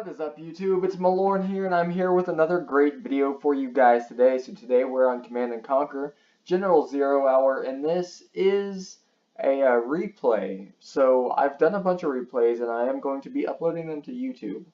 What is up, YouTube? It's Malorn here, and I'm here with another great video for you guys today. So today we're on Command & Conquer General 0 Hour, and this is a replay. So I've done a bunch of replays, and I am going to be uploading them to YouTube.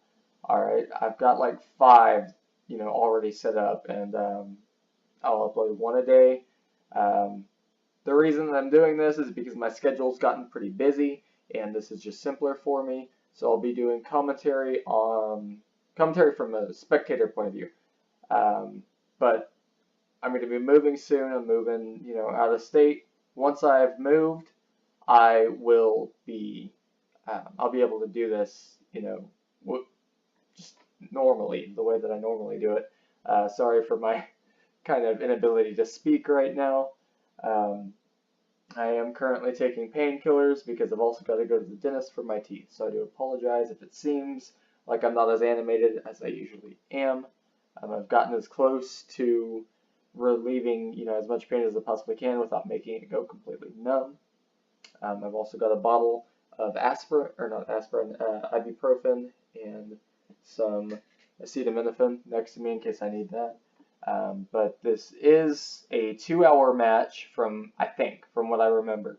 Alright, I've got like 5, already set up, and I'll upload one a day. The reason that I'm doing this is because my schedule's gotten pretty busy, and this is just simpler for me. So I'll be doing commentary from a spectator point of view. But I'm going to be moving soon. I'm moving, out of state. Once I've moved, I will be, I'll be able to do this, just normally, the way that I normally do it. Sorry for my kind of inability to speak right now. I am currently taking painkillers because I've also got to go to the dentist for my teeth. So I do apologize if it seems like I'm not as animated as I usually am. I've gotten as close to relieving, as much pain as I possibly can without making it go completely numb. I've also got a bottle of ibuprofen and some acetaminophen next to me in case I need that. But this is a 2-hour match from what I remember.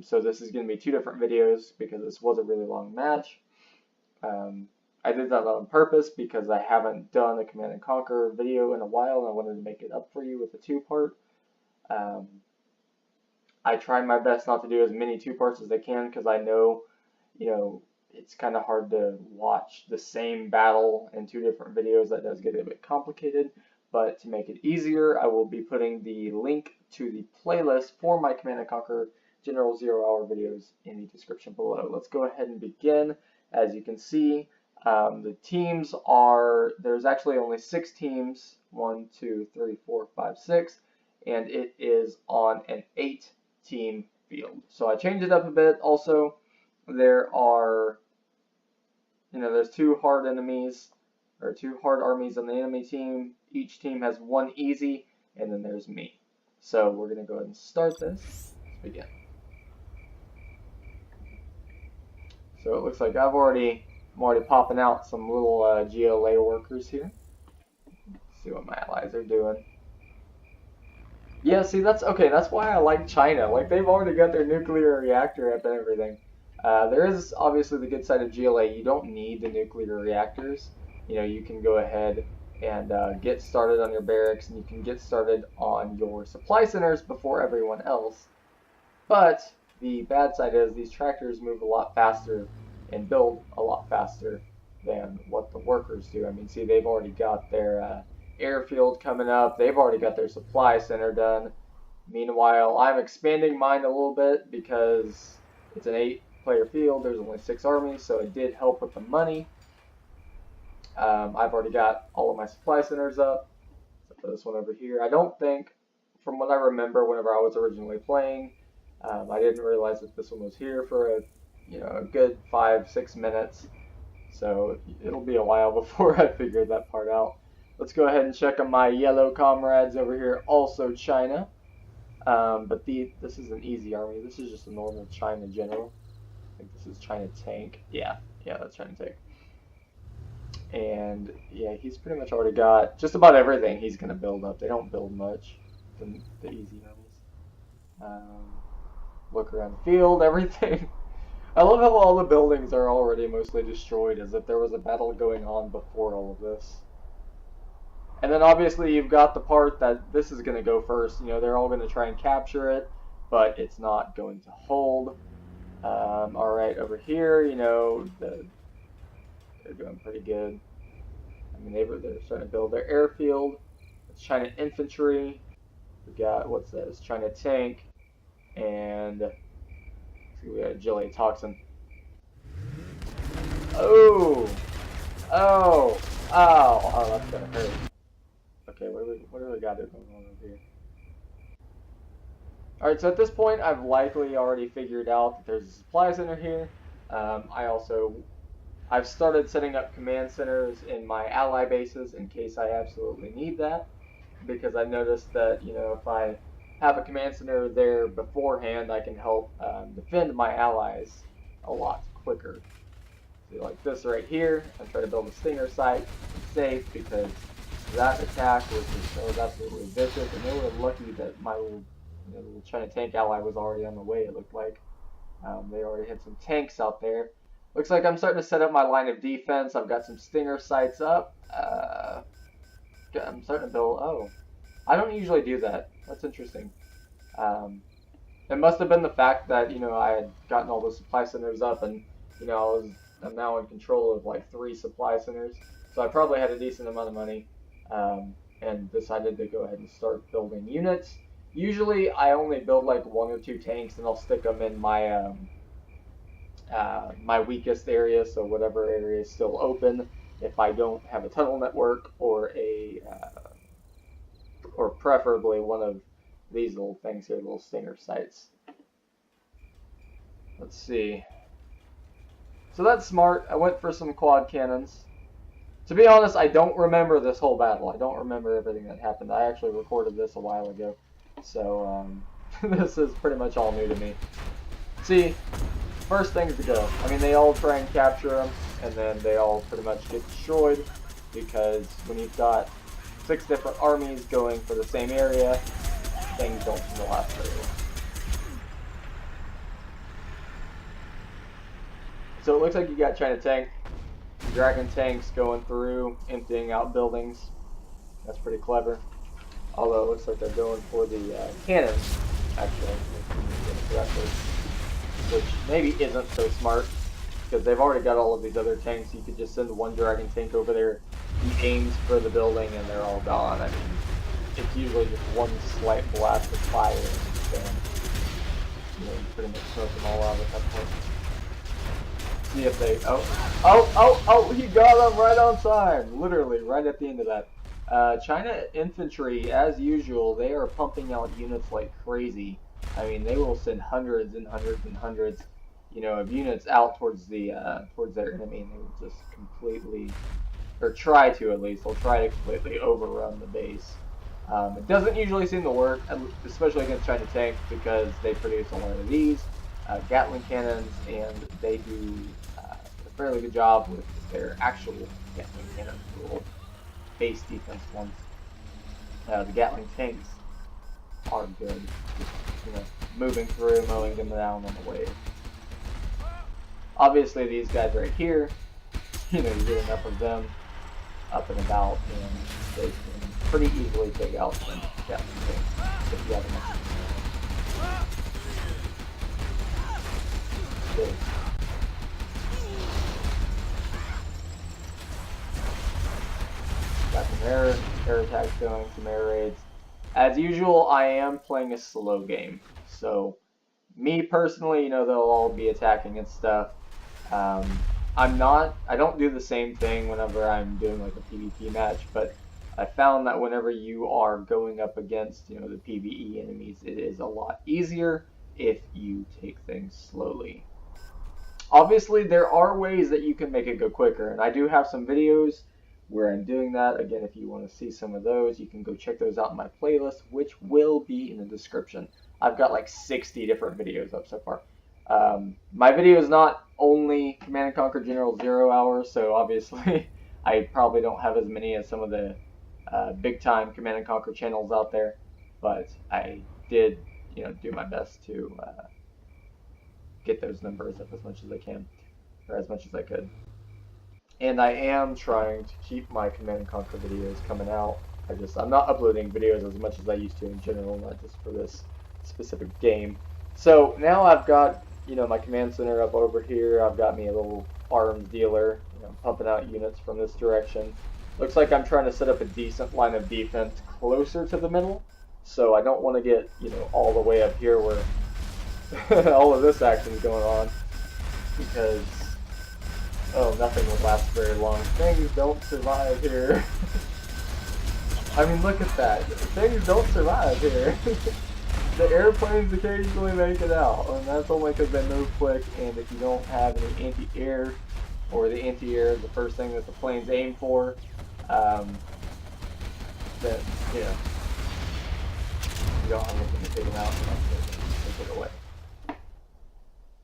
So this is going to be 2 different videos because this was a really long match. I did that on purpose because I haven't done a Command & Conquer video in a while, and I wanted to make it up for you with a 2-part. I try my best not to do as many 2-parts as I can because I know, it's kind of hard to watch the same battle in 2 different videos. That does get a bit complicated. But to make it easier, I will be putting the link to the playlist for my Command & Conquer General 0 Hour videos in the description below. Let's go ahead and begin. As you can see, the teams are, there's actually only 6 teams, 1, 2, 3, 4, 5, 6, and it is on an 8-team field. So I changed it up a bit. Also, there are, there's 2 hard enemies, or 2 hard armies on the enemy team. Each team has 1 easy, and then there's me. So we're going to go ahead and start this. Let's begin. So it looks like I'm already popping out some little GLA workers here. Let's see what my allies are doing. Yeah, see, that's why I like China. Like, they've already got their nuclear reactor up and everything. There is obviously the good side of GLA. You don't need the nuclear reactors. You can go ahead and get started on your barracks, and you can get started on your supply centers before everyone else. But the bad side is these tractors move a lot faster and build a lot faster than what the workers do. I mean, see, they've already got their airfield coming up. They've already got their supply center done. Meanwhile, I'm expanding mine a little bit because it's an 8-player field. There's only 6 armies, so it did help with the money. I've already got all of my supply centers up, except for this one over here. I don't think, from what I remember whenever I was originally playing, I didn't realize that this one was here for a good 5-6 minutes. So it'll be a while before I figure that part out. Let's go ahead and check on my yellow comrades over here, also China. But this is an easy army. This is just a normal China general. I think this is China tank. Yeah, that's China tank. And yeah, he's pretty much already got just about everything he's going to build up. They don't build much, the easy armies. Look around the field, everything. I love how all the buildings are already mostly destroyed, as if there was a battle going on before all of this. And then obviously you've got the part that this is going to go first. They're all going to try and capture it, but it's not going to hold. Alright, over here, they're doing pretty good. I mean, they're starting to build their airfield. It's China infantry. We got, what's this? China tank. And we got a GLA toxin. Oh, that's gonna hurt. Okay, what do we got going on over here? Alright, so at this point, I've likely already figured out that there's a supply center here. I've started setting up command centers in my ally bases in case I absolutely need that, because I've noticed that, if I have a command center there beforehand, I can help defend my allies a lot quicker. do like this right here and try to build a stinger site safe, because that attack was just absolutely vicious, and they were lucky that my little China tank ally was already on the way, it looked like. They already had some tanks out there. Looks like I'm starting to set up my line of defense. I've got some stinger sites up. I'm starting to build. Oh, I don't usually do that. That's interesting. It must have been the fact that I had gotten all the supply centers up, and I'm now in control of like 3 supply centers. So I probably had a decent amount of money, and decided to go ahead and start building units. Usually I only build like 1 or 2 tanks, and I'll stick them in my my weakest area, so whatever area is still open. If I don't have a tunnel network, or or preferably one of these little things here, little stinger sites. Let's see. So that's smart. I went for some quad cannons. To be honest, I don't remember this whole battle. I don't remember everything that happened. I actually recorded this a while ago. So, this is pretty much all new to me. See, first things to go. I mean, they all try and capture them, and then they all pretty much get destroyed, because when you've got 6 different armies going for the same area, things don't seem to last very long. So it looks like you got China tank, dragon tanks going through, emptying out buildings. That's pretty clever. Although it looks like they're going for the cannons, actually, correctly, which maybe isn't so smart, because they've already got all of these other tanks. You could just send 1 dragon tank over there, he aims for the building, and they're all gone. I mean, it's usually just 1 slight blast of fire, and you pretty much smoke them all out at that point. See if they, he got them right on time, literally right at the end of that. China infantry, as usual, they are pumping out units like crazy. I mean, they will send hundreds and hundreds and hundreds, of units out towards towards their enemy, and they will just completely, or try to at least, they'll try to completely overrun the base. It doesn't usually seem to work, especially against China tanks, because they produce a lot of these Gatling cannons, and they do a fairly good job with their actual Gatling cannons, the little base defense ones. The Gatling tanks are good, just, moving through, mowing them down on the way. Obviously, these guys right here, you get enough of them up and about, and they can pretty easily take out some Gatling tanks if you have enough. Good. Got some air attacks going, some air raids. As usual, I am playing a slow game. So, me personally, they'll all be attacking and stuff. I don't do the same thing whenever I'm doing like a PvP match, but I found that whenever you are going up against, the PvE enemies, it is a lot easier if you take things slowly. Obviously, there are ways that you can make it go quicker, and I do have some videos where I'm doing that. Again, if you want to see some of those, you can go check those out in my playlist, which will be in the description. I've got like 60 different videos up so far. My video is not only Command & Conquer General 0 hours, so obviously I probably don't have as many as some of the big-time Command & Conquer channels out there, but I did, do my best to get those numbers up as much as I can, or as much as I could. And I am trying to keep my Command & Conquer videos coming out. I'm not uploading videos as much as I used to in general, not just for this specific game. So now I've got, my command center up over here. I've got me a little arms dealer, pumping out units from this direction. Looks like I'm trying to set up a decent line of defense closer to the middle, so I don't want to get, all the way up here where all of this action is going on, because nothing will last very long. Things don't survive here. I mean, look at that. Things don't survive here. The airplanes occasionally make it out, and that's only because they move quick, and if you don't have any anti-air, or the anti-air is the first thing that the planes aim for, then, you don't have anything to take them out, and they take it away.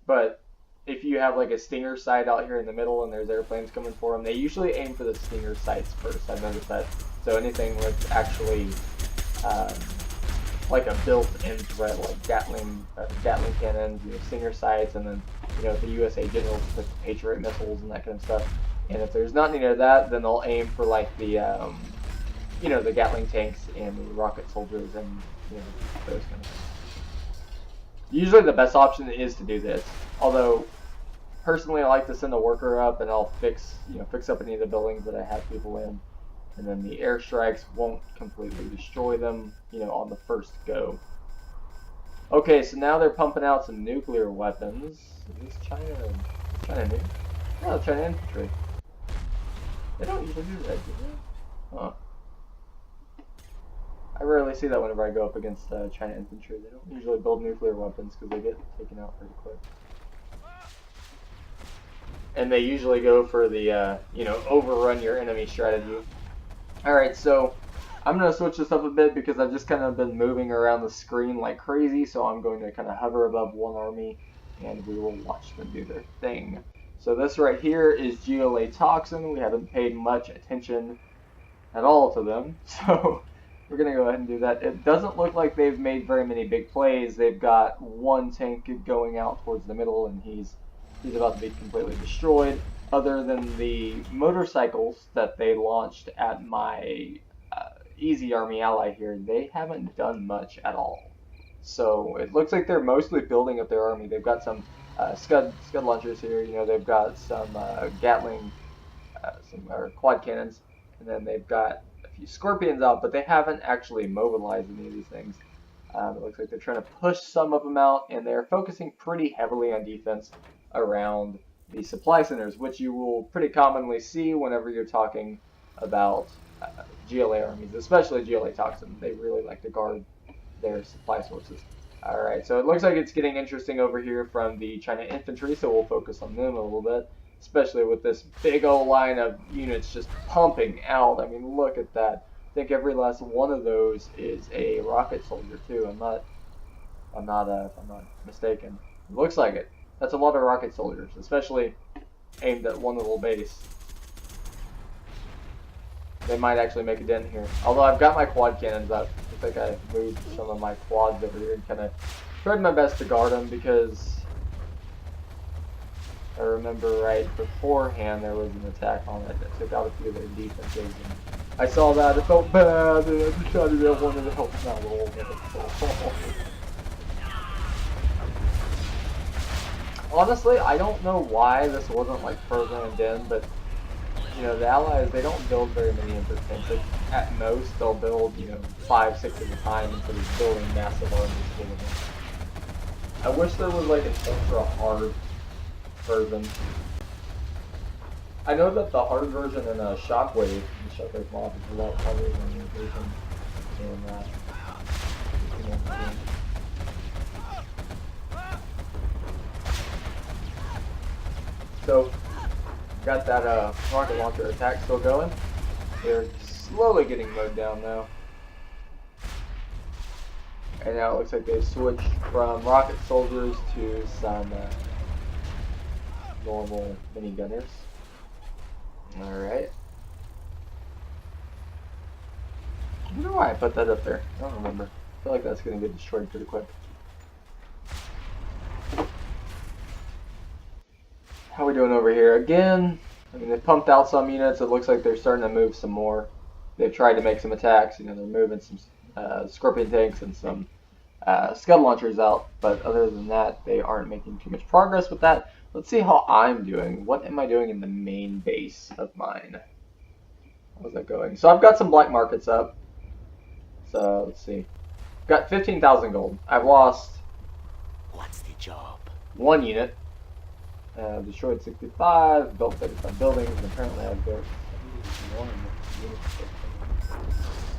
But if you have like a Stinger site out here in the middle and there's airplanes coming for them, they usually aim for the Stinger sites first. I've noticed that. So anything with actually like a built-in threat, like Gatling cannons, Stinger sites, and then the USA Generals put Patriot missiles and that kind of stuff. And if there's not any of that, then they'll aim for like the the Gatling tanks and the rocket soldiers and those kind of things. Usually the best option is to do this. Although personally I like to send a worker up and I'll fix up any of the buildings that I have people in. And then the airstrikes won't completely destroy them, on the first go. Okay, so now they're pumping out some nuclear weapons. Is this China nuke? No, China infantry. They don't usually do that, do they? Huh. I rarely see that whenever I go up against China infantry. They don't usually build nuclear weapons because they get taken out pretty quick. And they usually go for the, overrun your enemy strategy. Alright, so I'm going to switch this up a bit because I've just kind of been moving around the screen like crazy. So I'm going to kind of hover above one army and we will watch them do their thing. So this right here is GLA Toxin. We haven't paid much attention at all to them. So we're going to go ahead and do that. It doesn't look like they've made very many big plays. They've got one tank going out towards the middle, and he's about to be completely destroyed. Other than the motorcycles that they launched at my Easy Army ally here, they haven't done much at all. So it looks like they're mostly building up their army. They've got some Scud launchers here. They've got some Gatling, some quad cannons, and then they've got a few Scorpions out, but they haven't actually mobilized any of these things. It looks like they're trying to push some of them out, and they're focusing pretty heavily on defense around the supply centers, which you will pretty commonly see whenever you're talking about GLA armies, especially GLA Toxin. They really like to guard their supply sources. Alright, so it looks like it's getting interesting over here from the China infantry, so we'll focus on them a little bit, especially with this big old line of units just pumping out. I mean, look at that. I think every last one of those is a rocket soldier too. I'm not mistaken. It looks like it. That's a lot of rocket soldiers, especially aimed at one little base. They might actually make a dent here. Although I've got my quad cannons up. I think I moved some of my quads over here and kind of tried my best to guard them, because I remember right beforehand there was an attack on it that took out a few of their defenses. And I saw that. It felt bad. And I decided I wanted to help them out a little bit. Honestly, I don't know why this wasn't like programmed in, but the Allies, they don't build very many of their tanks. Like, at most, they'll build 5, 6 at a time instead of building massive armies full of them. I wish there was like an ultra hard version. I know that the hard version in Shockwave, the Shockwave mod, is a lot harder than the version in that. So, got that rocket launcher attack still going. They're slowly getting mowed down now. And now it looks like they've switched from rocket soldiers to some normal minigunners. Alright. I wonder why I put that up there. I don't remember. I feel like that's going to get destroyed pretty quick. How are we doing over here? Again, I mean, they've pumped out some units. It looks like they're starting to move some more. They've tried to make some attacks. They're moving some Scorpion tanks and some Scud launchers out. But other than that, they aren't making too much progress with that. Let's see how I'm doing. What am I doing in the main base of mine? How's that going? So I've got some black markets up. So let's see. Got 15,000 gold. I've lost. What's the job? 1 unit. Destroyed 65, built 35 buildings, and apparently I've built 71 units.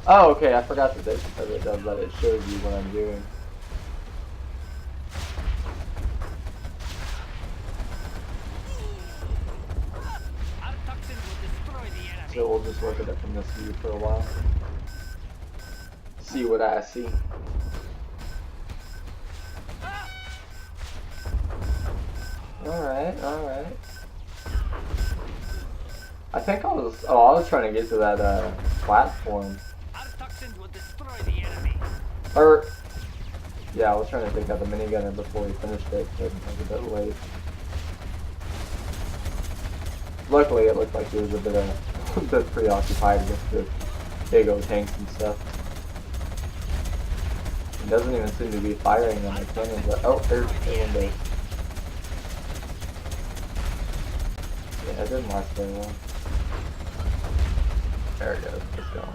Oh, okay, I forgot that it does that. It shows you what I'm doing. So we'll just look at it from this view for a while. See what I see. Alright, alright. I think I was trying to get to that, platform. Our toxins will destroy the enemy. Or, yeah, I was trying to take out the minigunner before we finished it, but it was a bit late. Luckily, it looked like he was a bit preoccupied with the big old tanks and stuff. He doesn't even seem to be firing on the cannon, but oh, there's the window. Yeah, it didn't last very long. There it goes, it's going.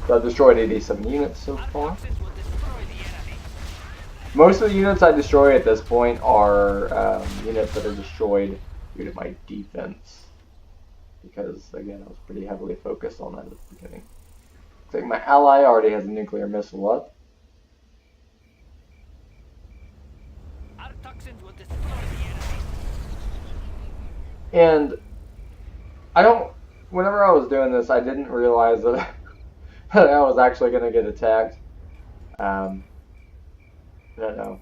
So I've destroyed 87 units so far. Most of the units I destroy at this point are units that are destroyed due to my defense. Because, again, I was pretty heavily focused on that at the beginning. Looks like my ally already has a nuclear missile up. Our toxins will destroy the enemy. And whenever I was doing this, I didn't realize that, that I was actually going to get attacked. I don't know.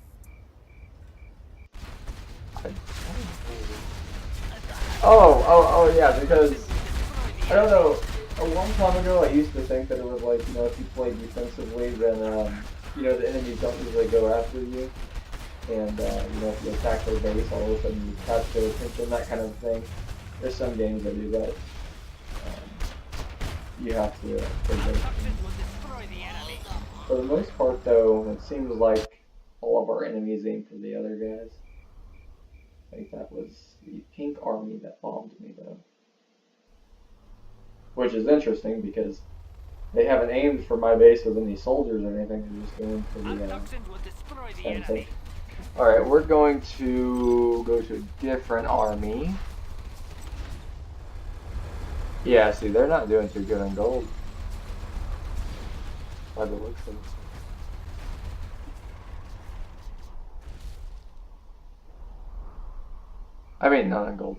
Oh, yeah, because, I don't know, a long time ago I used to think that it was like, you know, if you play defensively, then, you know, the enemies don't usually go after you. And, you know, if you attack their base, all of a sudden you catch their attention, that kind of thing. There's some games that do that. You have to play those. For the most part, though, it seems like all of our enemies aim for the other guys. I think that was the pink army that bombed me, though. Which is interesting because they haven't aimed for my base with any soldiers or anything. They're just going for the enemy. Alright, we're going to go to a different army. Yeah, see, they're not doing too good on gold. By the looks of it. I mean, not on gold.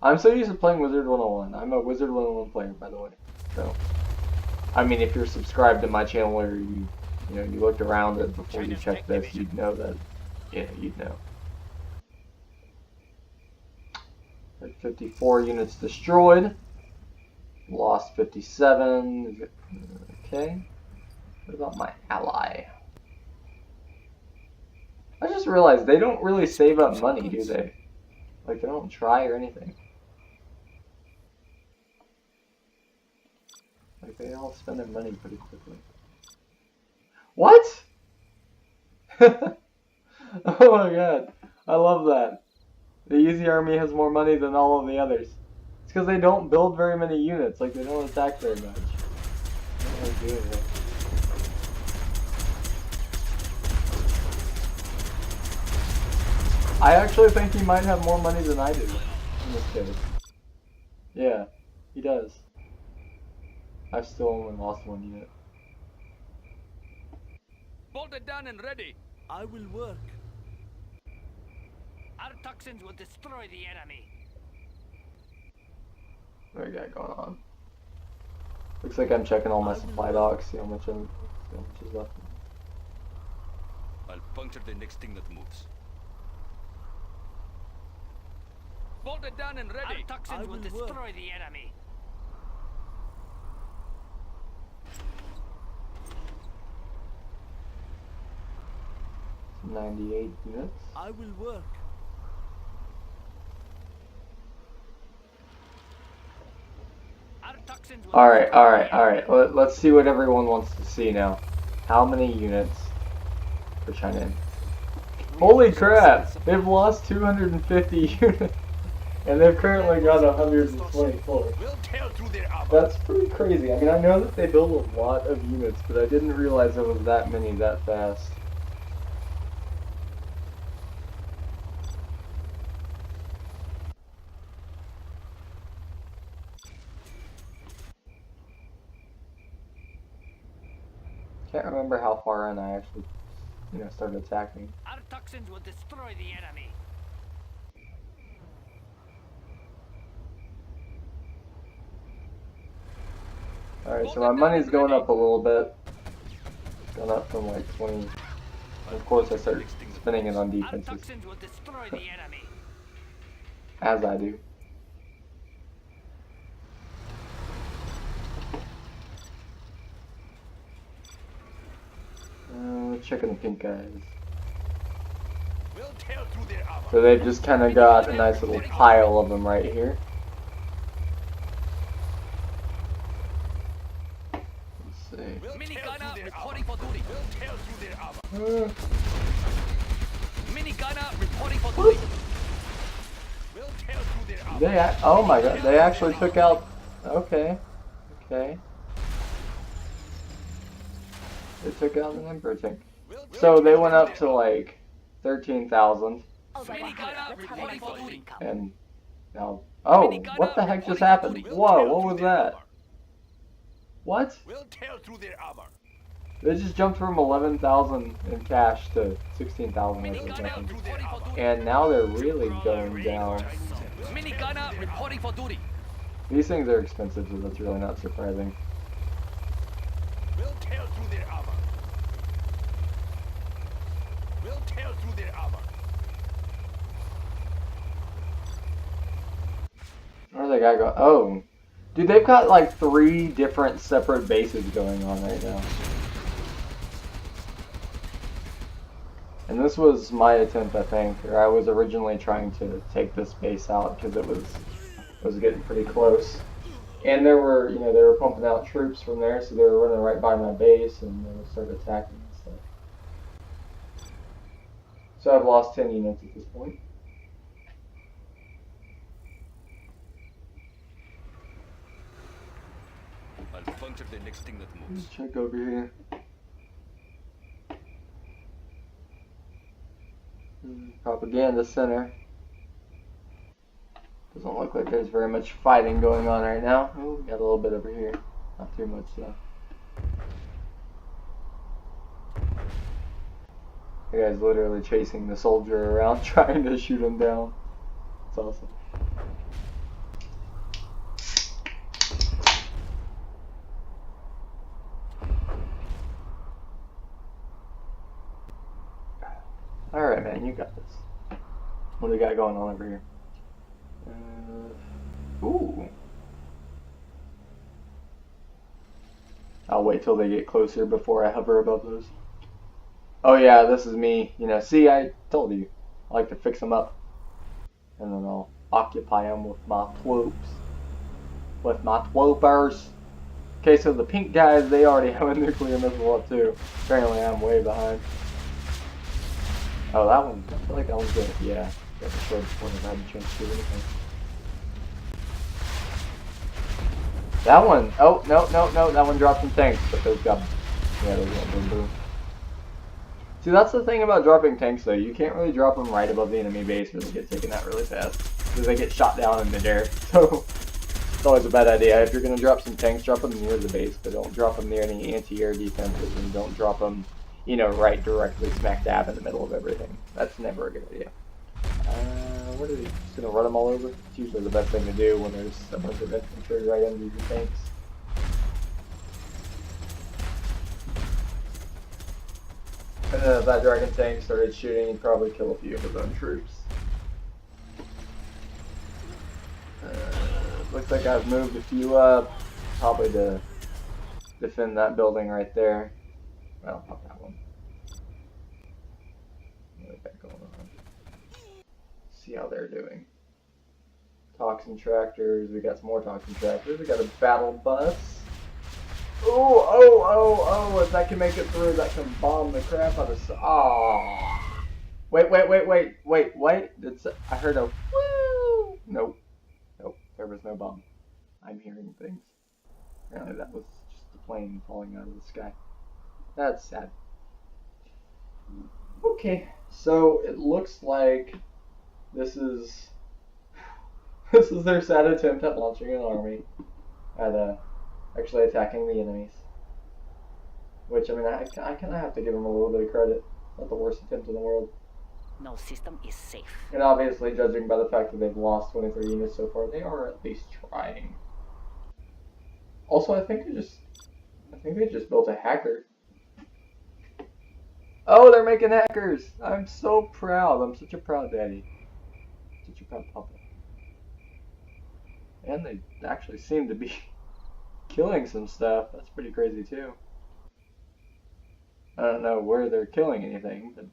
I'm so used to playing Wizard 101. I'm a Wizard 101 player, by the way. So, I mean, if you're subscribed to my channel or you looked around it before you checked this, you'd know that. Yeah, you'd know. 54 units destroyed. Lost 57. Okay. What about my ally? I just realized they don't really save up money, do they? Like, they don't try or anything. Like, they all spend their money pretty quickly. What? Oh my god. I love that. The Easy Army has more money than all of the others. It's because they don't build very many units. Like, they don't attack very much. What am I doing here? I actually think he might have more money than I do in this case. Yeah, he does. I've still only lost one unit. Bolted down and ready. I will work. Our toxins will destroy the enemy. What do we got going on? Looks like I'm checking all my supply docks, see how much is left. I'll puncture the next thing that moves. Bolted down and ready. Our toxins will destroy the enemy. $98 units. I will work. Alright. Let's see what everyone wants to see now. How many units for China? Holy crap! They've lost 250 units. And they've currently got 124. That's pretty crazy. I mean, I know that they build a lot of units, but I didn't realize there was that many that fast. Can't remember how far in I actually, started attacking. Our toxins will destroy the enemy. Alright, so my money's going up a little bit. gone up from like 20. Of course, I start spending it on Our defenses, toxins will destroy the enemy. as I do. Checking the pink guys. We'll tear through their armor. So they've just kind of got a nice little pile of them right here. Let's see. Mini gunner reporting for duty. We'll tear through their armor. Mini gunner reporting for duty. We'll tear through their armor. Oh my god, they actually took out. Okay. Okay. They took out an Emperor tank. So they went up to like 13,000. Mini gunner reporting for duty. And now. Oh, what the heck just happened? Whoa, what was that? What? We'll tear through their armor. They just jumped from 11,000 in cash to 16,000 as a weapon. And now they're really going down. Mini gunner reporting for duty. These things are expensive, so that's really not surprising. We'll tear through their armor. We'll tear through their armor. Where's that guy go? Oh. Dude, they've got like 3 different separate bases going on right now. And this was my attempt, I think, or I was originally trying to take this base out because it was getting pretty close. And there were, you know, they were pumping out troops from there, so they were running right by my base and they would start attacking and stuff. So I've lost 10 units at this point. I'll puncture the next thing that moves. Let's check over here. Propaganda center. Doesn't look like there's very much fighting going on right now. Oh, we got a little bit over here. Not too much though. The guy's literally chasing the soldier around trying to shoot him down. It's awesome. Alright, man, you got this. What do we got going on over here? Ooh. I'll wait till they get closer before I hover above those. Oh yeah, this is me. You know, see, I told you. I like to fix them up. And then I'll occupy them with my twoops. With my twoopers. Okay, so the pink guys, they already have a nuclear missile up too. Apparently I'm way behind. Oh, that one. I feel like that one's good. Yeah. Got the short before I had a chance to do anything. That one. Oh, no. That one dropped some tanks, but those got. Yeah, those got boom boom. See, that's the thing about dropping tanks, though. You can't really drop them right above the enemy base, or they get taken out really fast. Because they get shot down in midair. So, it's always a bad idea. If you're going to drop some tanks, drop them near the base, but don't drop them near any anti-air defenses, and don't drop them, you know, right directly smack dab in the middle of everything. That's never a good idea. What are they just going to run them all over? It's usually the best thing to do when there's a bunch of infantry right under your tanks. And then if that dragon tank started shooting, he'd probably kill a few of his own troops. Looks like I've moved a few up, probably to defend that building right there. Well, not that one. What we got going on? See how they're doing. Toxin tractors. We got some more toxin tractors. We got a battle bus. Oh! If that can make it through, that can bomb the crap out of. Oh! Wait! I heard a woo! Nope. There was no bomb. I'm hearing things. Apparently, that was just a plane falling out of the sky. That's sad. Okay, so it looks like this is their sad attempt at launching an army at actually attacking the enemies. Which, I mean, I kind of have to give them a little bit of credit. Not the worst attempt in the world. No system is safe. And obviously, judging by the fact that they've lost 23 units so far, they are at least trying. Also, I think they just built a hacker. Oh, they're making hackers! I'm so proud. I'm such a proud daddy. Such a proud papa. And they actually seem to be killing some stuff. That's pretty crazy too. I don't know where they're killing anything, but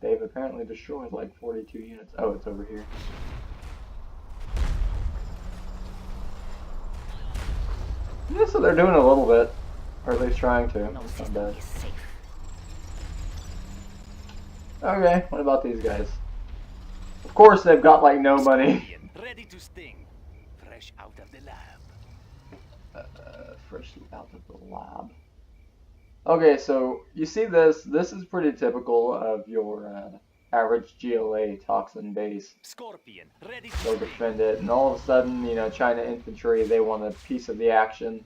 they've apparently destroyed like 42 units. Oh, it's over here. Yeah, so they're doing a little bit. Or at least trying to. No It's not system bad. is safe. Okay, what about these guys? Of course they've got like no money. Scorpion, ready to sting. Fresh out of the lab. Freshly out of the lab. Okay, so you see this. This is pretty typical of your average GLA toxin base. Scorpion, ready to They'll sting. defend it, and all of a sudden, you know, China infantry, they want a piece of the action.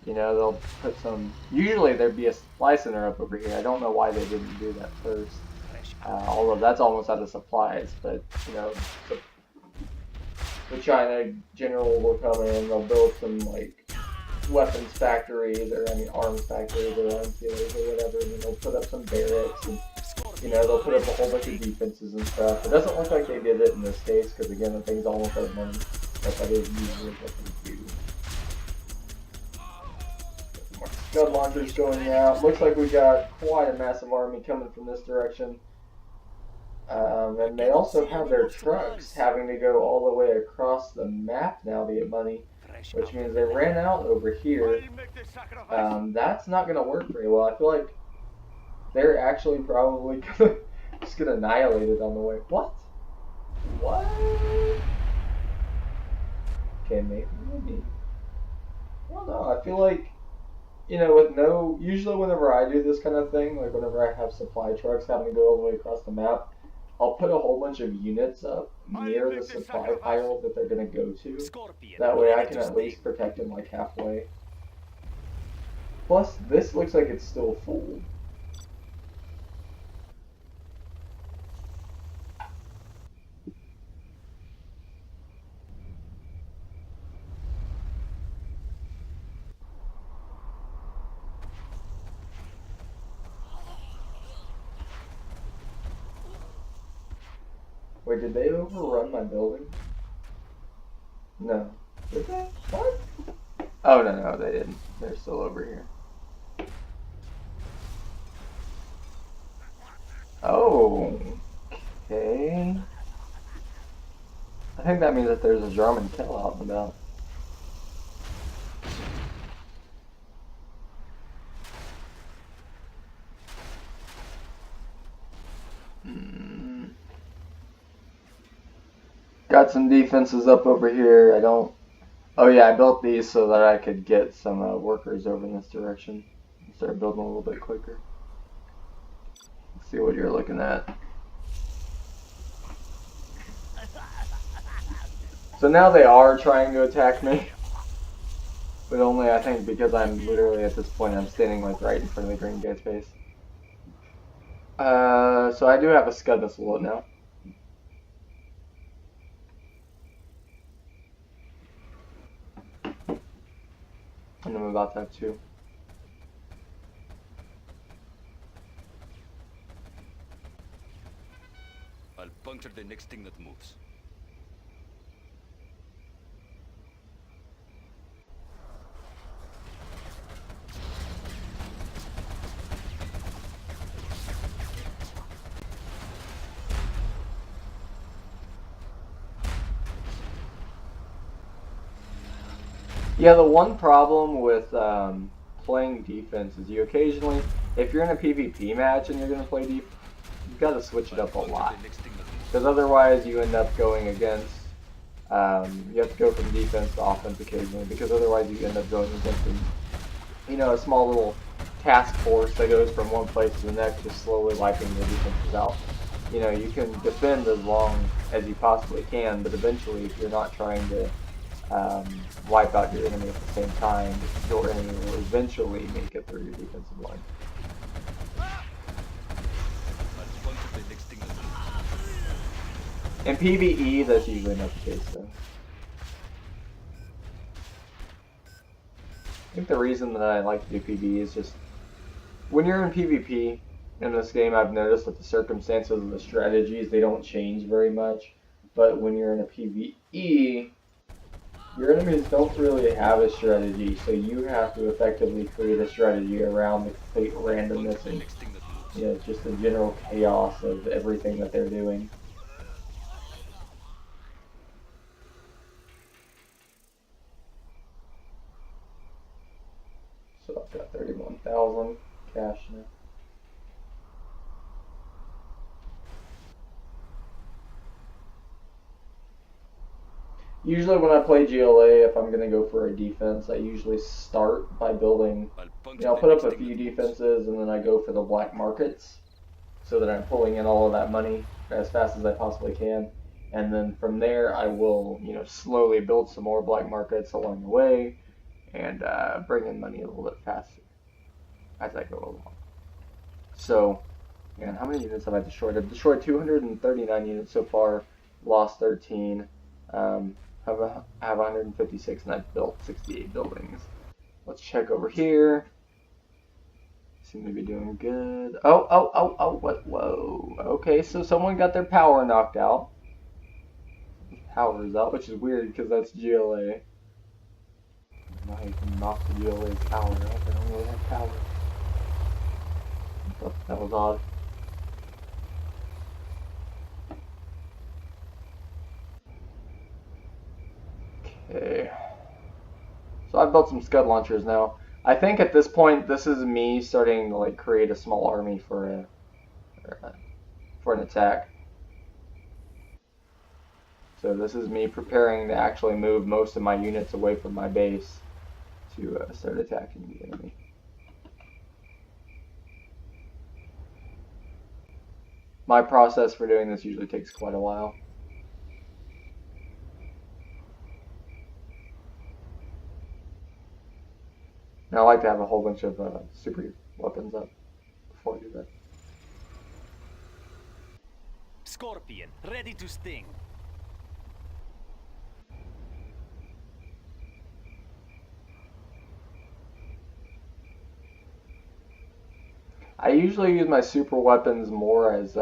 You know, they'll put some. Usually there'd be a supply center up over here. I don't know why they didn't do that first. Fresh out. Although that's almost out of supplies, but you know, the China general will come in. They'll build some like weapons factories, or I mean arms factories, or arms dealers, or whatever, and then they'll put up some barracks, and you know they'll put up a whole bunch of defenses and stuff. It doesn't look like they did it in this case, because again, the thing's almost out of money. But that is usually what they do. More Scud launchers going out. Looks like we got quite a massive army coming from this direction. And they also have their trucks having to go all the way across the map now to get money, which means they ran out over here. That's not going to work very well. I feel like they're actually probably gonna just get annihilated on the way. What? What? Okay, maybe. I don't know. I feel like, you know, with no. Usually, whenever I do this kind of thing, like whenever I have supply trucks having to go all the way across the map, I'll put a whole bunch of units up near the supply pile that they're going to go to. Scorpion, That way I ready can to at sting. least protect them like halfway. Plus, this looks like it's still full. Wait, did they overrun my building? No. Did they? What? Oh, no, they didn't. They're still over here. Oh, okay. I think that means that there's a German kill out and about. Got some defenses up over here. I don't. Oh yeah, I built these so that I could get some workers over in this direction. Start building a little bit quicker. Let's see what you're looking at. So now they are trying to attack me. But only, I think, because I'm literally at this point, I'm standing like right in front of the green guy's face. So I do have a Scud missile now. And I'm about to have two. I'll puncture the next thing that moves. Yeah, the one problem with playing defense is you occasionally, if you're in a PvP match and you're going to play deep, you've got to switch it up a lot. Because otherwise you end up going against, you have to go from defense to offense occasionally, because otherwise you end up going against, a small little task force that goes from one place to the next, just slowly wiping your defenses out. You know, you can defend as long as you possibly can, but eventually if you're not trying to wipe out your enemy at the same time, your enemy will eventually make it through your defensive line. In PvE, that's usually not the case, though. I think the reason that I like to do PvE is just when you're in PvP, in this game, I've noticed that the circumstances and the strategies, they don't change very much. But when you're in a PvE, your enemies don't really have a strategy, so you have to effectively create a strategy around the complete randomness and just the general chaos of everything that they're doing. So I've got 31,000 cash now. Usually when I play GLA, if I'm going to go for a defense, I usually start by building, I'll put up a few defenses and then I go for the black markets so that I'm pulling in all of that money as fast as I possibly can. And then from there, I will, slowly build some more black markets along the way and bring in money a little bit faster as I go along. So, and how many units have I destroyed? I've destroyed 239 units so far, lost 13. Have 156 and I've built 68 buildings. Let's check over here. Seem to be doing good. Oh, what? Whoa. Okay, so someone got their power knocked out. Power is out, which is weird because that's GLA. Now you can knock the GLA power out. They don't really have power. I thought that was odd. Okay. So I've built some Scud launchers now. I think at this point, this is me starting to create a small army for an attack. So this is me preparing to actually move most of my units away from my base to start attacking the enemy. My process for doing this usually takes quite a while. Now I like to have a whole bunch of super weapons up before I do that. Scorpion, ready to sting. I usually use my super weapons more as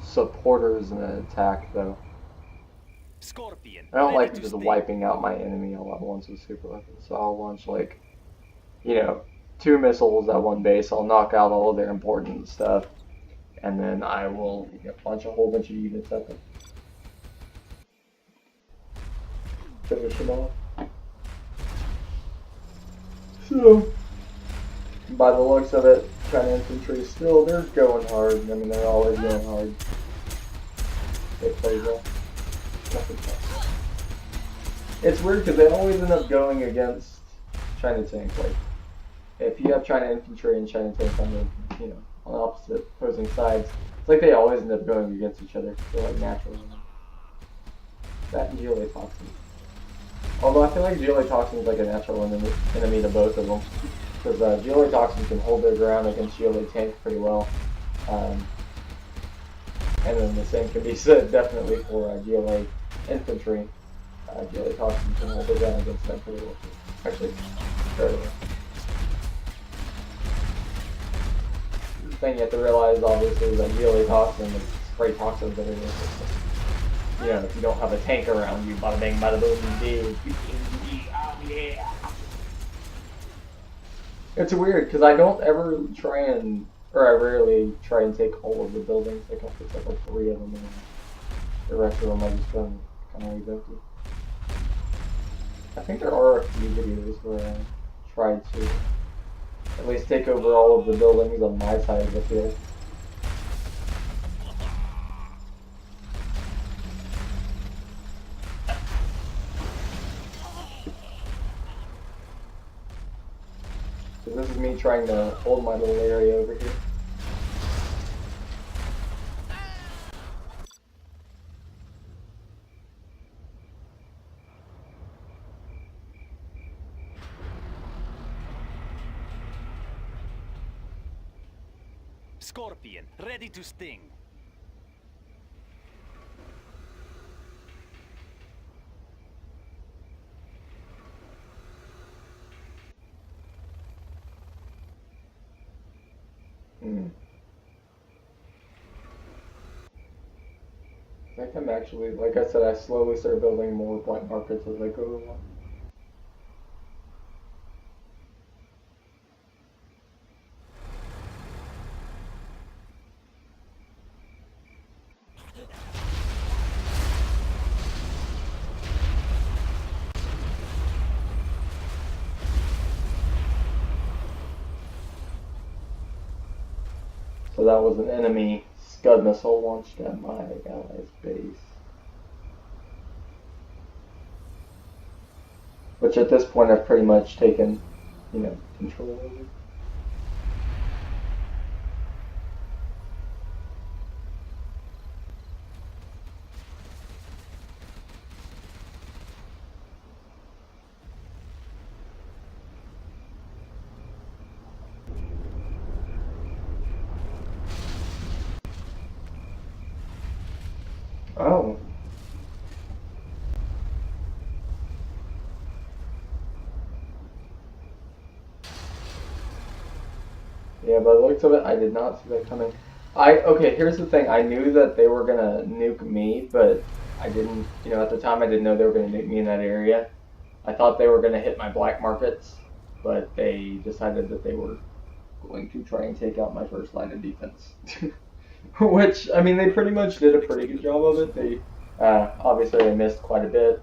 supporters in an attack, though. Scorpion, I don't ready like to just sting. wiping out my enemy all at once with super weapons. So I'll launch 2 missiles at one base. I'll knock out all of their important stuff, and then I will launch a whole bunch of units at them. Finish them off. So, by the looks of it, China infantry still, they're going hard. I mean, they're always going hard. They play well. Nothing else. It's weird because they always end up going against China tank. If you have China infantry and China tank on the, on opposite opposing sides, it's like they always end up going against each other. They're natural. That and GLA toxin. Although I feel like GLA toxin is like a natural enemy to both of them. Because GLA toxin can hold their ground against GLA tank pretty well. And then the same can be said definitely for GLA infantry. GLA toxin can hold their ground against them pretty well. Actually, fairly well. The thing you have to realize, obviously, is that GLA toxin is spray toxins everywhere. If you don't have a tank around you, bada bang, bada boom, indeed. Oh yeah. It's weird because I don't ever I rarely try and take all of the buildings. I'll pick up 3 of them, and the rest of them I just kind of leave empty. I think there are a few videos where I tried to at least take over all of the buildings on my side of the field. So this is me trying to hold my little area over here. Scorpion, ready to sting. fact, I'm actually, like I said, I slowly start building more black markets as I go along. So that was an enemy Scud missile launched at my allies' base. Which at this point I've pretty much taken, control over. Oh. Yeah, by the looks of it, I did not see that coming. Okay, here's the thing. I knew that they were gonna nuke me, but I didn't, at the time I didn't know they were gonna nuke me in that area. I thought they were gonna hit my black markets, but they decided that they were going to try and take out my first line of defense. Which, I mean, they pretty much did a pretty good job of it. They, obviously they missed quite a bit.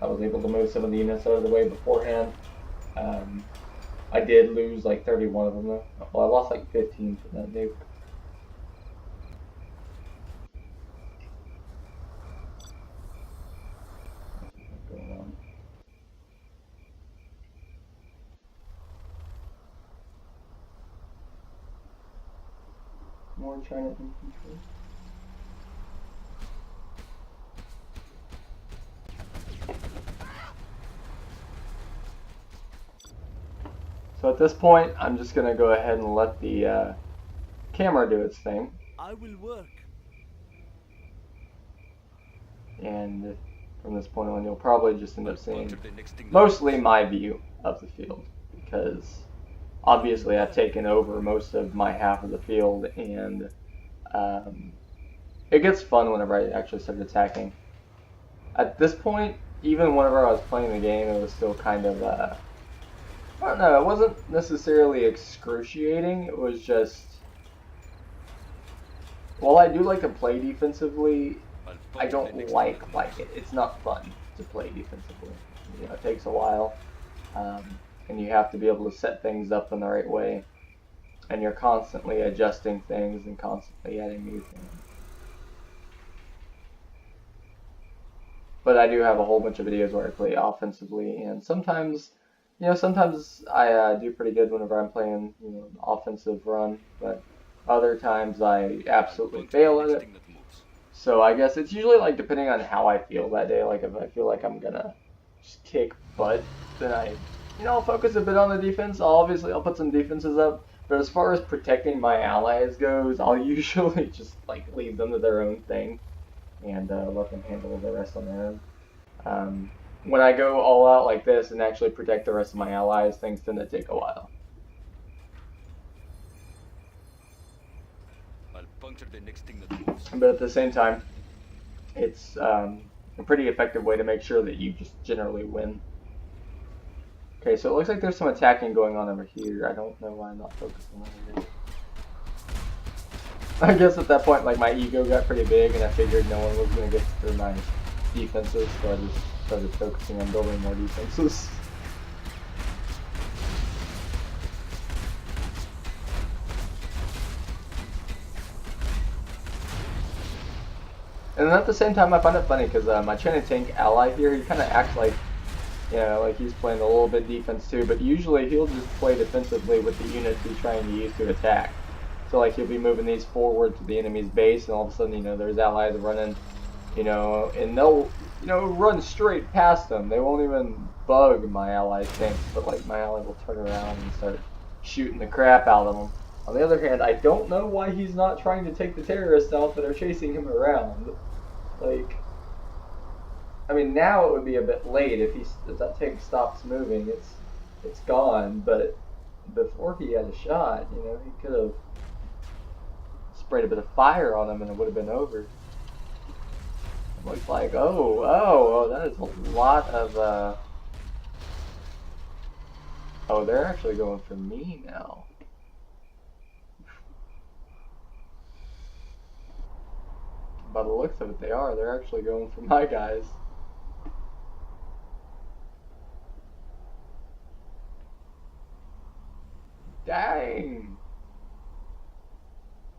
I was able to move some of the units out of the way beforehand. I did lose like 31 of them though. Well, I lost like 15 from that nuke. What's going on? More China infantry. So at this point, I'm just going to go ahead and let the camera do its thing. I will work. And from this point on, you'll probably just end up seeing mostly my view of the field. Because obviously I've taken over most of my half of the field, and it gets fun whenever I actually start attacking. At this point, even whenever I was playing the game, it was still kind of, I don't know, it wasn't necessarily excruciating, it was just, while I do like to play defensively, I don't like it. It's not fun to play defensively. It takes a while, and you have to be able to set things up in the right way, and you're constantly adjusting things and constantly adding new things. But I do have a whole bunch of videos where I play offensively, and sometimes, sometimes I do pretty good whenever I'm playing, an offensive run, but other times I absolutely fail at it. So I guess it's usually like depending on how I feel that day. Like if I feel like I'm gonna just kick butt, then I'll focus a bit on the defense. I'll put some defenses up. But as far as protecting my allies goes, I'll usually just like leave them to their own thing and let them handle the rest on their own. When I go all out like this and actually protect the rest of my allies, things tend to take a while. But at the same time, it's a pretty effective way to make sure that you just generally win. Okay, so it looks like there's some attacking going on over here. I don't know why I'm not focusing on it. I guess at that point, like, my ego got pretty big, and I figured no one was going to get through my defenses, so I just started focusing on building more defenses. And then at the same time, I find it funny because my China tank ally here, he kind of acts like, like he's playing a little bit defense too, but usually he'll just play defensively with the units he's trying to use to attack. So like he'll be moving these forward to the enemy's base, and all of a sudden, there's allies running, and they'll, run straight past them. They won't even bug my allies' tanks, but like my ally will turn around and start shooting the crap out of them. On the other hand, I don't know why he's not trying to take the terrorists out that are chasing him around. Like, I mean, now it would be a bit late if that tank stops moving. It's gone. But before he had a shot, he could have sprayed a bit of fire on them and it would have been over. It looks like, oh, that is a lot of, oh, they're actually going for me now. By the looks of it, they are. They're actually going for my guys. Dang!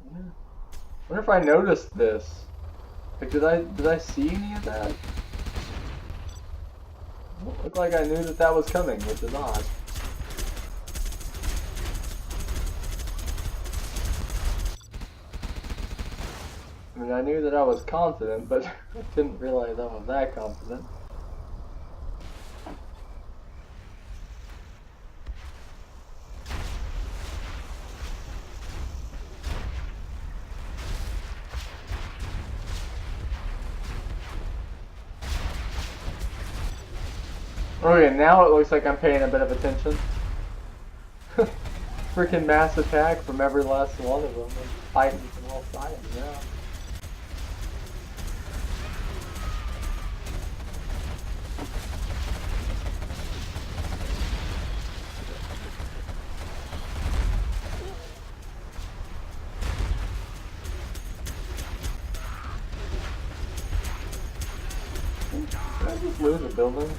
I wonder if I noticed this. Like, did I see any of that? It looked like I knew that was coming, which is odd. I mean, I knew that I was confident, but I didn't realize I was that confident. Okay, now it looks like I'm paying a bit of attention. Freaking mass attack from every last one of them. They're fighting from all sides now. Did I just lose a building?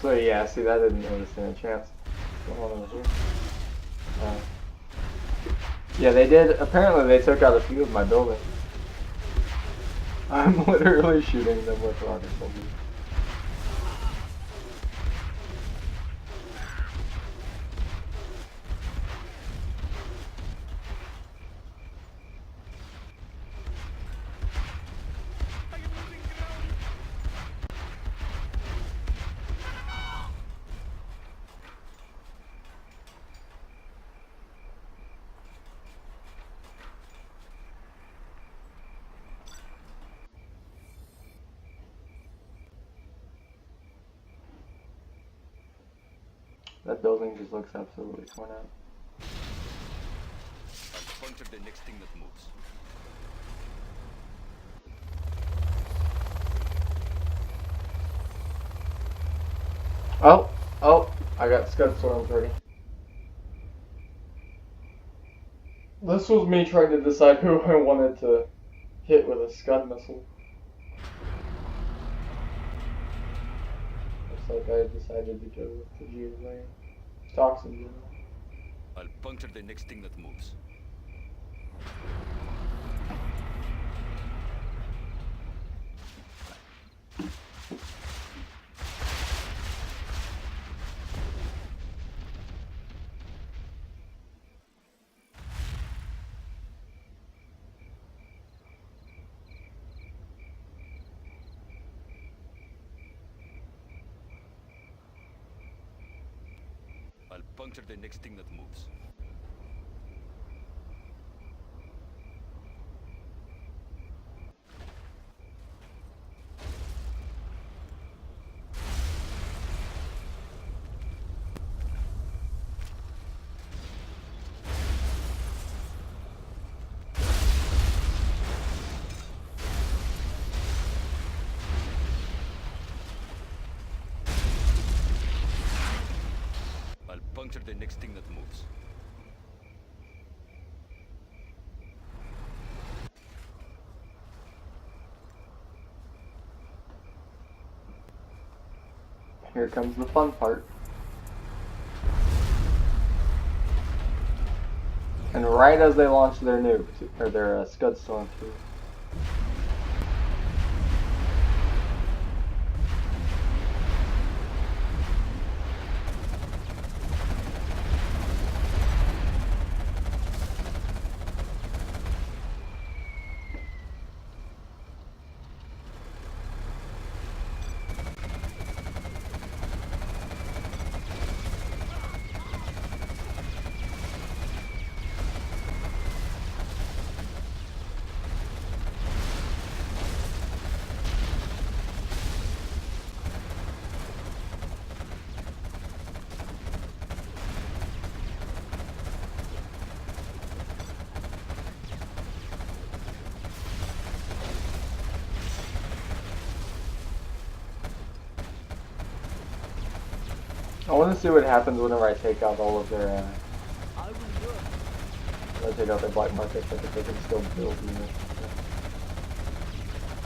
So yeah, see, that didn't really stand a chance. What's going on over here? Yeah, they did. Apparently, they took out a few of my buildings. I'm literally shooting them with rocket soldiers. That building just looks absolutely torn out. I'll puncture the next thing that moves. Oh, I got Scud Storms ready. This was me trying to decide who I wanted to hit with a Scud missile. Looks like I decided to go with the GLA. Toxin General. I'll puncture the next thing that moves. I'll puncture the next thing that moves. I'll puncture the next thing that moves. Here comes the fun part. And right as they launch their nukes, or their Scud Storm 2. I want to see what happens whenever I take out all of their, I will learn. when I take out their black markets, like if they can still build units.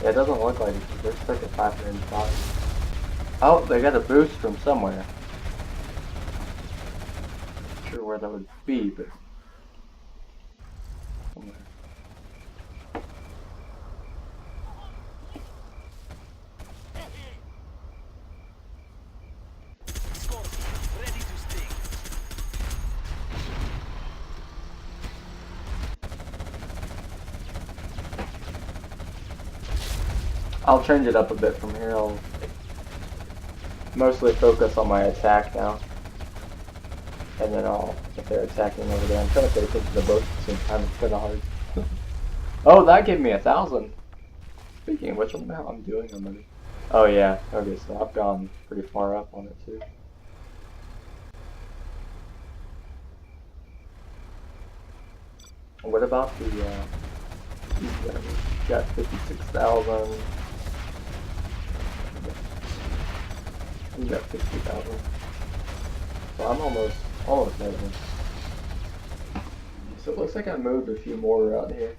Yeah, it doesn't look like it, because they're stuck at 505. Oh, they got a boost from somewhere. Not sure where that would be, but somewhere. Scorpion, ready to sting. I'll change it up a bit from here. I'll mostly focus on my attack now. And then if they're attacking over there, I'm trying to pay attention to both at the same time. It's kind of hard. Oh, that gave me 1,000. Speaking of which, I wonder how I'm doing on money. Oh yeah, okay, so I've gone pretty far up on it too. What about the, got 56,000. You got 60,000. So I'm almost there. So it looks like I moved a few more out here.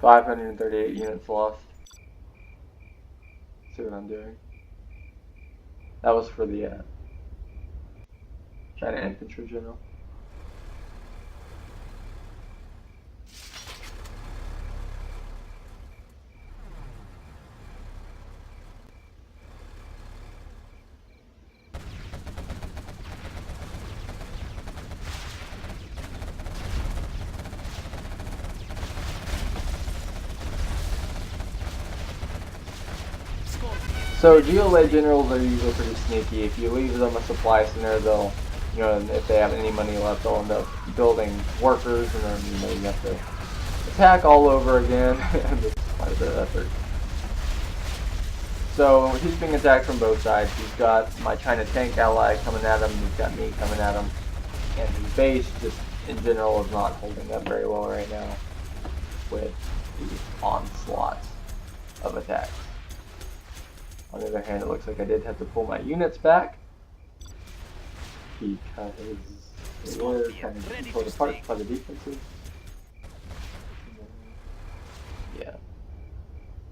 $538 units lost. See what I'm doing. That was for the China infantry general. So GLA generals are usually pretty sneaky. If you leave them a supply center, they'll, if they have any money left, they'll end up building workers, and then you have to attack all over again. And it's quite a bit of effort. So he's being attacked from both sides. He's got my China tank ally coming at him. He's got me coming at him, and his base just in general is not holding up very well right now with the onslaughts of attacks. On the other hand, it looks like I did have to pull my units back because they were kind of torn apart by the defenses. Yeah.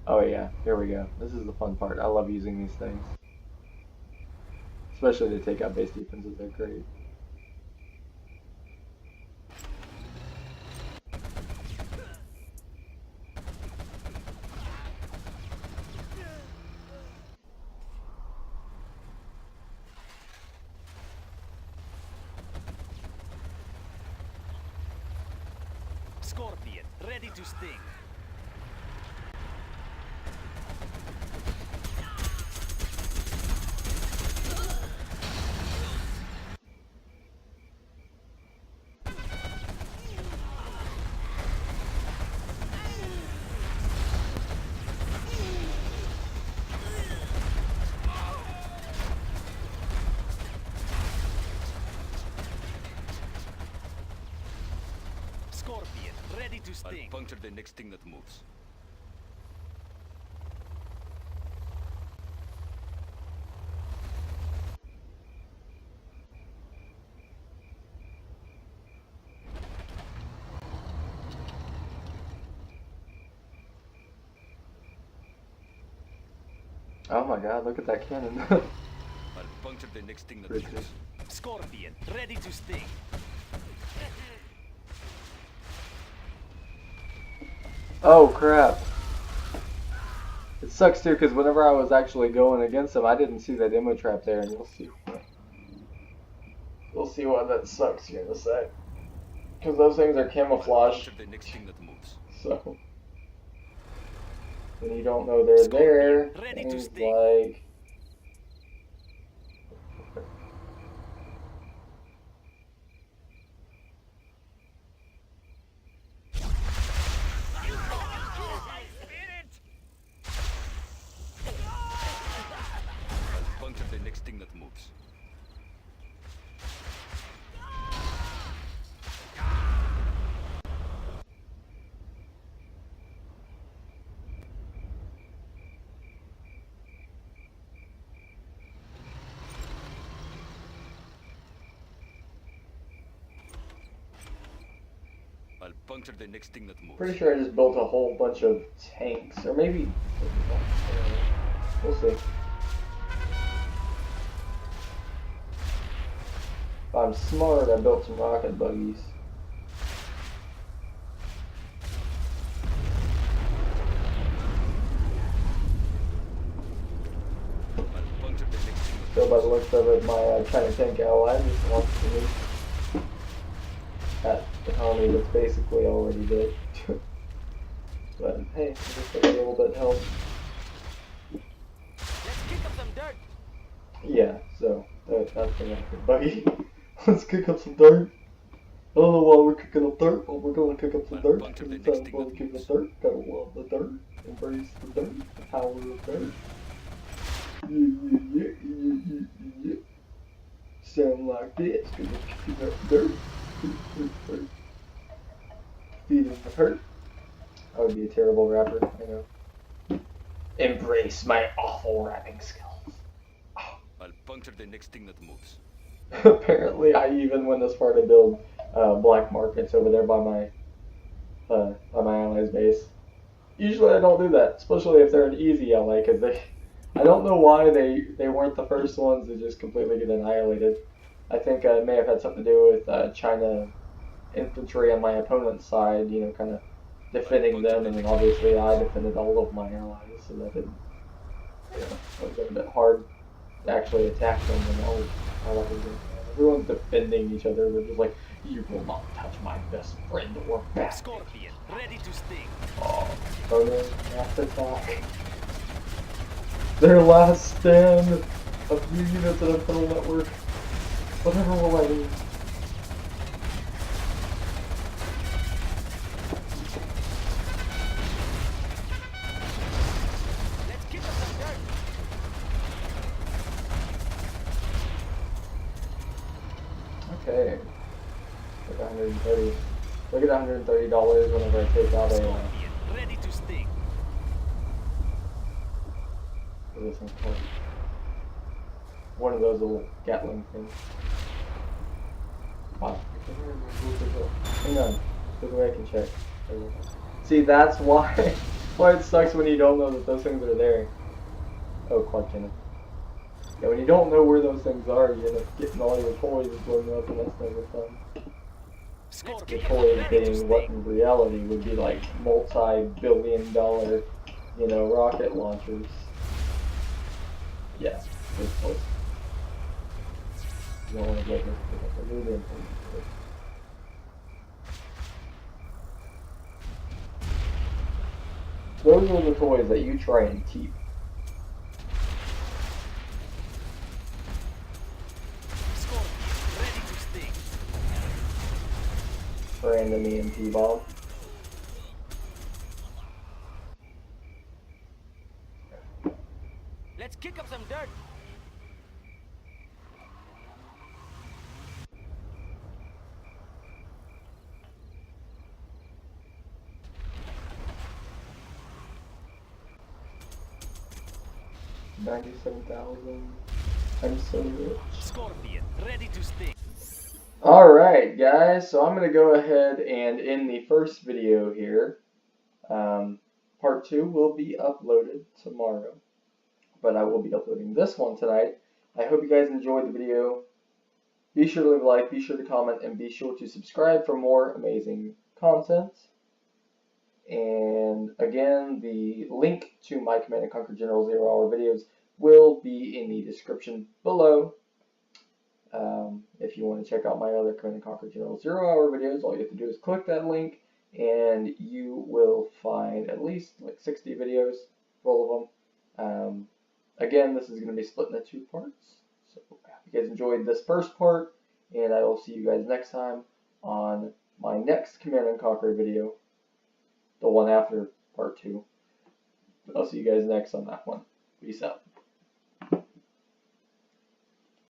Oh yeah, here we go. This is the fun part. I love using these things. Especially to take out base defenses, they're great. Scorpion, ready to sting. Scorpion, ready to sting. I'll puncture the next thing that moves. Oh my god, look at that cannon. I'll puncture the next thing that Pretty moves. Scorpion, ready to sting. Oh crap. It sucks too, because whenever I was actually going against him, I didn't see that ammo trap there, and you'll see why that sucks here in a sec. Because those things are I'll camouflaged, puncture the next thing that moves. so when you don't know they're there, Ready to things sting. like puncture the next thing that moves. Pretty sure I just built a whole bunch of tanks, or maybe we'll see. If I'm smart, I built some rocket buggies. I'll puncture the next thing that So by the looks of it, my China tank ally just wants to move at the army that's basically already dead. But hey, I just got a little bit of help. Let's kick up some dirt. Yeah, so that's the rocket buggy. Let's kick up some dirt. I don't know why we're kicking up dirt, but we're gonna kick up some dirt. Because it sounds when we kick up dirt. Gotta love the dirt. Embrace the dirt. The power of dirt. Yeah. Sound like this, because we're kicking up dirt. Feeling the hurt. I would be a terrible rapper, I know. Embrace my awful rapping skills. I'll puncture the next thing that moves. Apparently, I even went as far to build black markets over there by my allies' base. Usually, I don't do that, especially if they're an easy ally, because I don't know why they weren't the first ones to just completely get annihilated. I think it may have had something to do with China infantry on my opponent's side, you know, kind of defending them, and then obviously I defended all of my allies, so that didn't, you know, it was a bit hard to actually attack them, and everyone's defending each other. They're just like, you will not touch my best friend or back. Scorpion, ready to sting. Oh, photo mass attack. Their last stand of new units at a tunnel network. Whatever will I do? Let's kick up some dirt. Okay. Like 130. Look at $130 whenever I take out a. Scorpion, ready to sting. What is this one called? One of those little Gatling things. Wow. Hang on. There's a way I can check. See, that's why it sucks when you don't know that those things are there. Oh, quad cannon. Yeah, when you don't know where those things are, you end up getting all your toys blown up, and that's never fun. The toys being what in reality would be like multi-billion-dollar, you know, rocket launchers. Yeah, good toys. You don't want to get this because they're really important. Those are the toys that you try and keep. Scorpion, ready to sting. Random EMP bomb. Let's kick up some dirt. $97,000. I'm so rich. Scorpion, ready to sting. Alright guys, so I'm going to go ahead and in the first video here, part 2 will be uploaded tomorrow, but I will be uploading this one tonight. I hope you guys enjoyed the video. Be sure to leave a like, be sure to comment, and be sure to subscribe for more amazing content. And again, the link to my Command & Conquer General 0 Hour videos will be in the description below. If you want to check out my other Command & Conquer General 0 Hour videos, all you have to do is click that link, and you will find at least like 60 videos, full of them. Again, this is going to be split into 2 parts. So I hope you guys enjoyed this first part, and I will see you guys next time on my next Command & Conquer video, the one after part 2. I'll see you guys next on that one. Peace out.